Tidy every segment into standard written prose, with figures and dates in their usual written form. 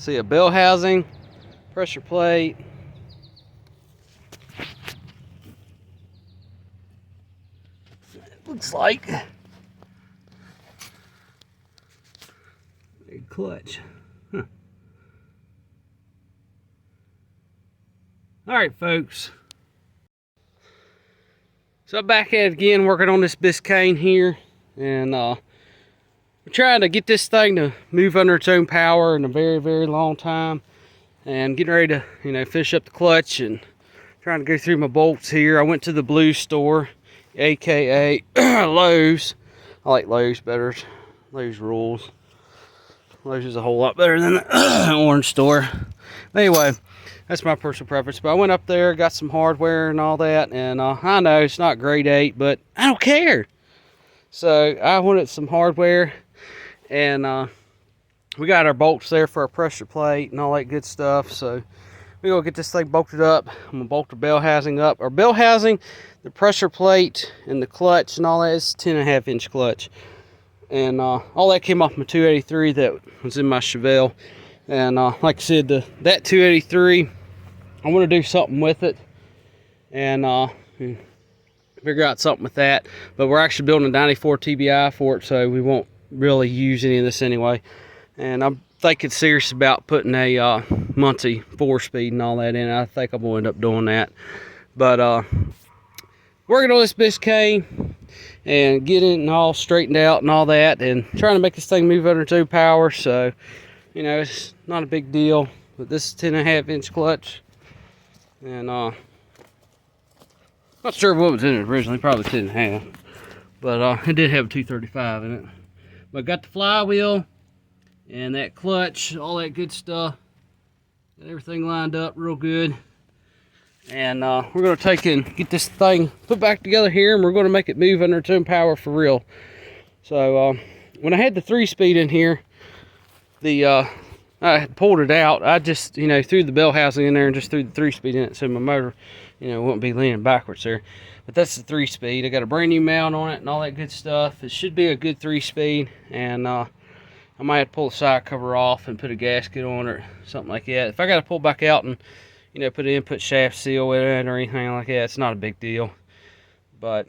See a bell housing, pressure plate. It looks like a clutch. Huh. All right, folks. So I'm back at it again, working on this Biscayne here, and we're trying to get this thing to move under its own power in a very, very long time, and getting ready to, finish up the clutch and trying to go through my bolts here. I went to the blue store, aka Lowe's. I like Lowe's better. Lowe's rules. Lowe's is a whole lot better than the orange store. Anyway, that's my personal preference. But I went up there, got some hardware and all that, and I know it's not grade 8, but I don't care. So I wanted some hardware, and we got our bolts there for our pressure plate and all that good stuff. So we're gonna get this thing bolted up. I'm gonna bolt the bell housing up. Our bell housing, the pressure plate, and the clutch and all that is 10.5-inch clutch. And all that came off my 283 that was in my Chevelle. And like I said, that 283, I want to do something with it and figure out something with that. But we're actually building a 94 TBI for it, so we won't really use any of this anyway. And I'm thinking serious about putting a Muncie 4-speed and all that in. I think I'm going to end up doing that. But working on this Biscayne and getting it all straightened out and all that, and trying to make this thing move under its own power. So, it's not a big deal. But this is 10.5-inch clutch. And not sure what was in it originally, probably 10.5. But it did have a 235 in it. But got the flywheel and that clutch, all that good stuff. Got everything lined up real good. And we're going to take and get this thing put back together here, and we're going to make it move under its own power for real. So when I had the 3-speed in here, I had pulled it out. I just, threw the bell housing in there and just threw the 3-speed in it, so my motor, wouldn't be leaning backwards there. But that's the 3-speed. I got a brand new mount on it and all that good stuff. It should be a good 3-speed, and I might have to pull the side cover off and put a gasket on it or something like that. If I got to pull back out and put an input shaft seal in it or anything like that, it's not a big deal. But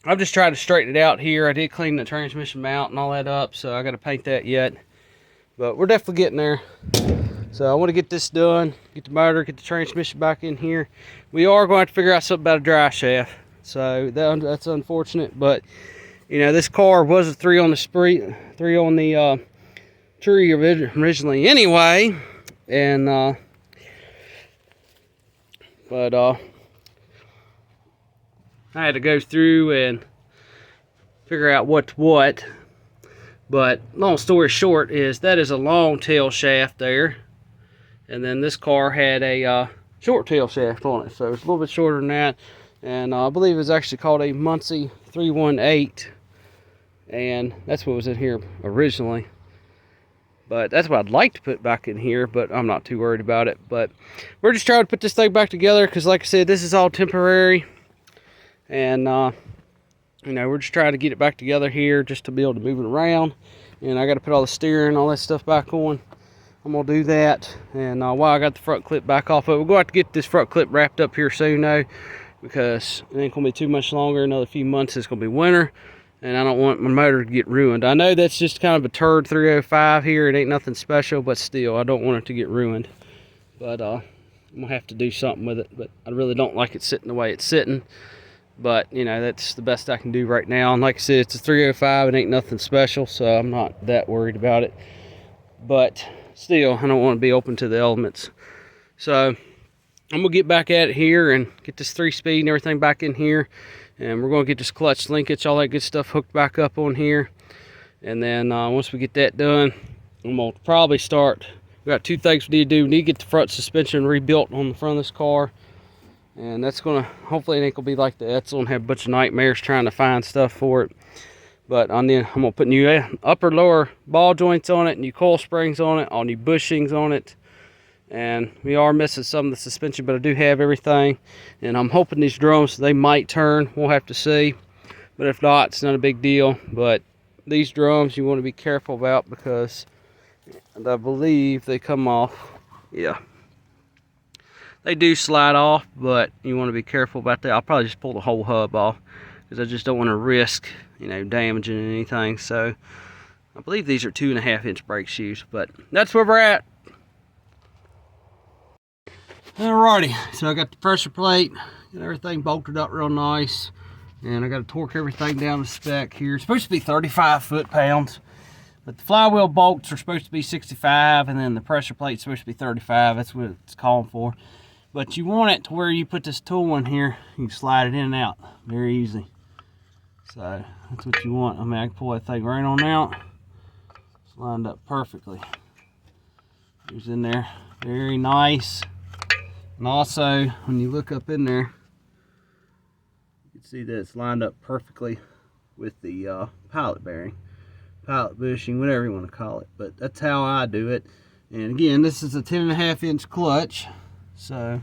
I've just tried to straighten it out here. I did clean the transmission mount and all that up, so I got to paint that yet. But we're definitely getting there. So I want to get this done, get the motor, get the transmission back in here. We are going to have to figure out something about a dry shaft. So that's unfortunate, but this car was a 3 on the spree, 3 on the tree originally anyway. And but I had to go through and figure out what's what. But long story short is that is a long tail shaft there, and then this car had a short tail shaft on it, so it's a little bit shorter than that. And I believe it was actually called a Muncie 318, and that's what was in here originally. But that's what I'd like to put back in here, but I'm not too worried about it. But we're just trying to put this thing back together, because like I said, this is all temporary. And we're just trying to get it back together here just to be able to move it around. And I got to put all the steering and all that stuff back on. I'm going to do that. And while I got the front clip back off of it, we're going to have to get this front clip wrapped up here soon though, because it ain't going to be too much longer. Another few months it's going to be winter, and I don't want my motor to get ruined. I know that's just kind of a turd 305 here. It ain't nothing special, but still, I don't want it to get ruined. But I'm going to have to do something with it. But I really don't like it sitting the way it's sitting. But, that's the best I can do right now. And like I said, it's a 305. It ain't nothing special, so I'm not that worried about it. But still, I don't want to be open to the elements. So I'm going to get back at it here and get this 3-speed and everything back in here. And we're going to get this clutch linkage, all that good stuff hooked back up on here. And then once we get that done, I'm going to probably start. We got 2 things we need to do. We need to get the front suspension rebuilt on the front of this car. And that's going to, hopefully it ain't going to be like the Edsel and have a bunch of nightmares trying to find stuff for it. But I'm going to put new upper lower ball joints on it, new coil springs on it, all new bushings on it. And we are missing some of the suspension, but I do have everything. And I'm hoping these drums, they might turn. We'll have to see. But if not, it's not a big deal. But these drums you want to be careful about, because And I believe they come off. Yeah. They do slide off, but you want to be careful about that. I'll probably just pull the whole hub off because I just don't want to risk, you know, damaging anything. So I believe these are 2.5-inch brake shoes, but that's where we're at. Alrighty, so I got the pressure plate, got everything bolted up real nice, and I got to torque everything down to spec here. It's supposed to be 35 foot-pounds, but the flywheel bolts are supposed to be 65, and then the pressure plate's supposed to be 35. That's what it's calling for. But you want it to where you put this tool in here, you can slide it in and out very easy. So that's what you want. I mean, I can pull that thing right on out. It's lined up perfectly. It's in there, very nice. And also, when you look up in there, you can see that it's lined up perfectly with the pilot bearing, pilot bushing, whatever you want to call it. But that's how I do it. And again, this is a 10.5-inch clutch, so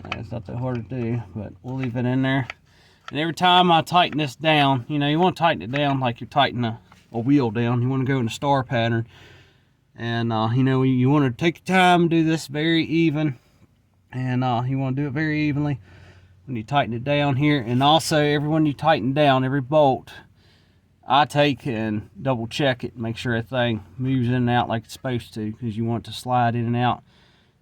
it's not that hard to do, but we'll leave it in there. And every time I tighten this down, you know, you want to tighten it down like you're tightening a wheel down. You want to go in a star pattern. And, you know, you want to take your time and do this very even. And you want to do it very evenly when you tighten it down here. And also, every you tighten down, every bolt, I take and double check it, make sure everything moves in and out like it's supposed to, because you want it to slide in and out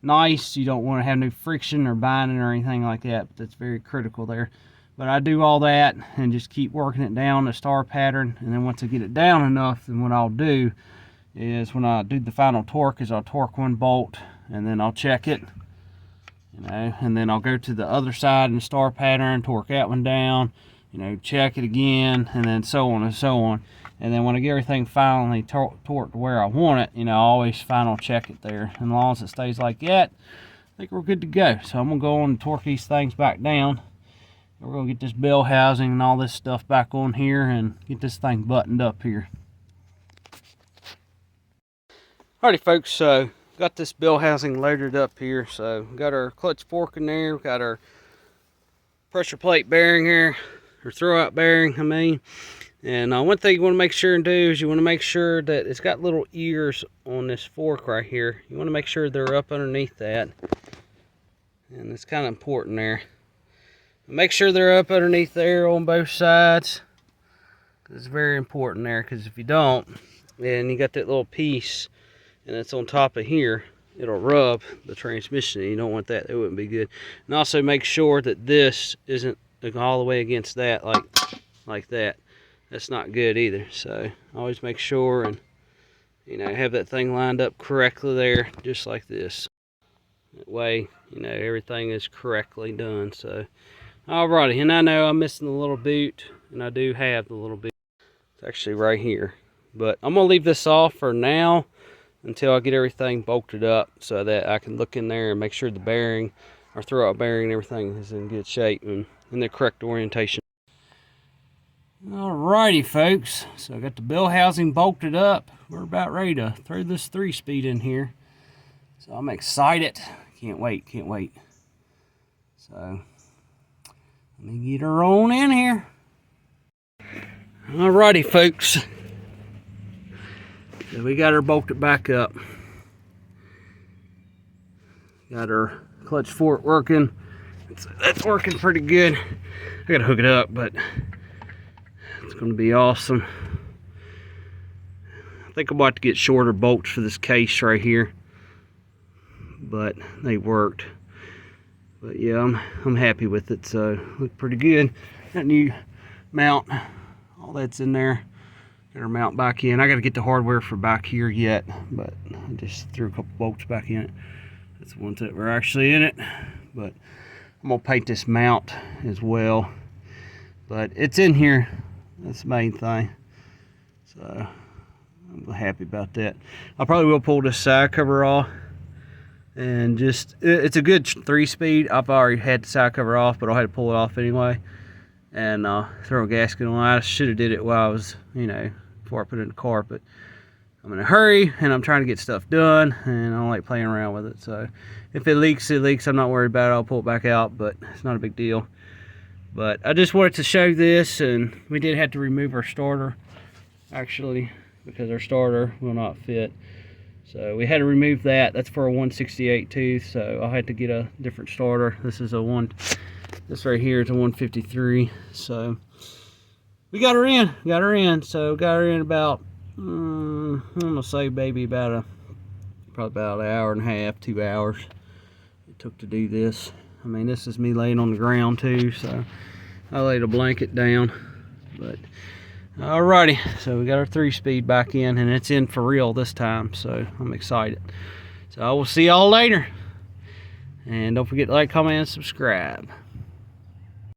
nice. You don't want to have no friction or binding or anything like that, but that's very critical there. But I do all that and just keep working it down a star pattern, and then once I get it down enough, then what I'll do is when I do the final torque is I'll torque one bolt and then I'll check it, you know, and then I'll go to the other side in the star pattern, torque that one down, you know, check it again, and then so on and so on. And then when I get everything finally torqued to where I want it, you know, I always final check it there. And as long as it stays like that, I think we're good to go. So I'm gonna go on and torque these things back down. We're gonna get this bell housing and all this stuff back on here and get this thing buttoned up here. Alrighty folks, so got this bell housing loaded up here. So got our clutch fork in there, got our pressure plate bearing here, or throwout bearing, I mean. And one thing you want to make sure and do is you want to make sure that it's got little ears on this fork right here. You want to make sure they're up underneath that. And it's kind of important there. Make sure they're up underneath there on both sides. It's very important there, because if you don't, and you got that little piece and it's on top of here, it'll rub the transmission, and you don't want that. It wouldn't be good. And also make sure that this isn't all the way against that, like that. That's not good either. So always make sure and, you know, have that thing lined up correctly there, just like this. That way, you know, everything is correctly done. So alrighty, and I know I'm missing the little boot, and I do have the little boot. It's actually right here. But I'm gonna leave this off for now until I get everything bolted up, so that I can look in there and make sure the bearing, or throwout bearing and everything is in good shape and in the correct orientation. Alrighty folks, so I got the bell housing bolted up. We're about ready to throw this 3-speed in here. So I'm excited. Can't wait, can't wait. So let me get her on in here. Alrighty folks, so we got her bolted back up. Got our clutch fork working. That's working pretty good. I gotta hook it up, but it's gonna be awesome. I think I'm about to get shorter bolts for this case right here, but they worked. But yeah, I'm happy with it. So look pretty good. That new mount, all that's in there. Got our mount back in. I got to get the hardware for back here yet, but I just threw a couple bolts back in it. That's the ones that were actually in it. But I'm gonna paint this mount as well. But it's in here. That's the main thing. So I'm happy about that. I probably will pull this side cover off. And just, it's a good 3-speed. I've already had the side cover off, but I had to pull it off anyway. And throw a gasket on. I should have did it while I was, you know, before I put it in the car. But I'm in a hurry, and I'm trying to get stuff done, and I don't like playing around with it. So if it leaks, it leaks. I'm not worried about it. I'll pull it back out, but it's not a big deal. But I just wanted to show this, and we did have to remove our starter. Actually because our starter will not fit. So we had to remove that. That's for a 168 tooth, so I'll have to get a different starter. This is this right here is a 153. So we got her in, So got her in about, I'm gonna say maybe probably about an hour and a half, 2 hours it took to do this. I mean, this is me laying on the ground too, so I laid a blanket down. But alrighty, so we got our 3-speed back in, and it's in for real this time, so I'm excited. So I will see y'all later, and don't forget to like, comment, and subscribe.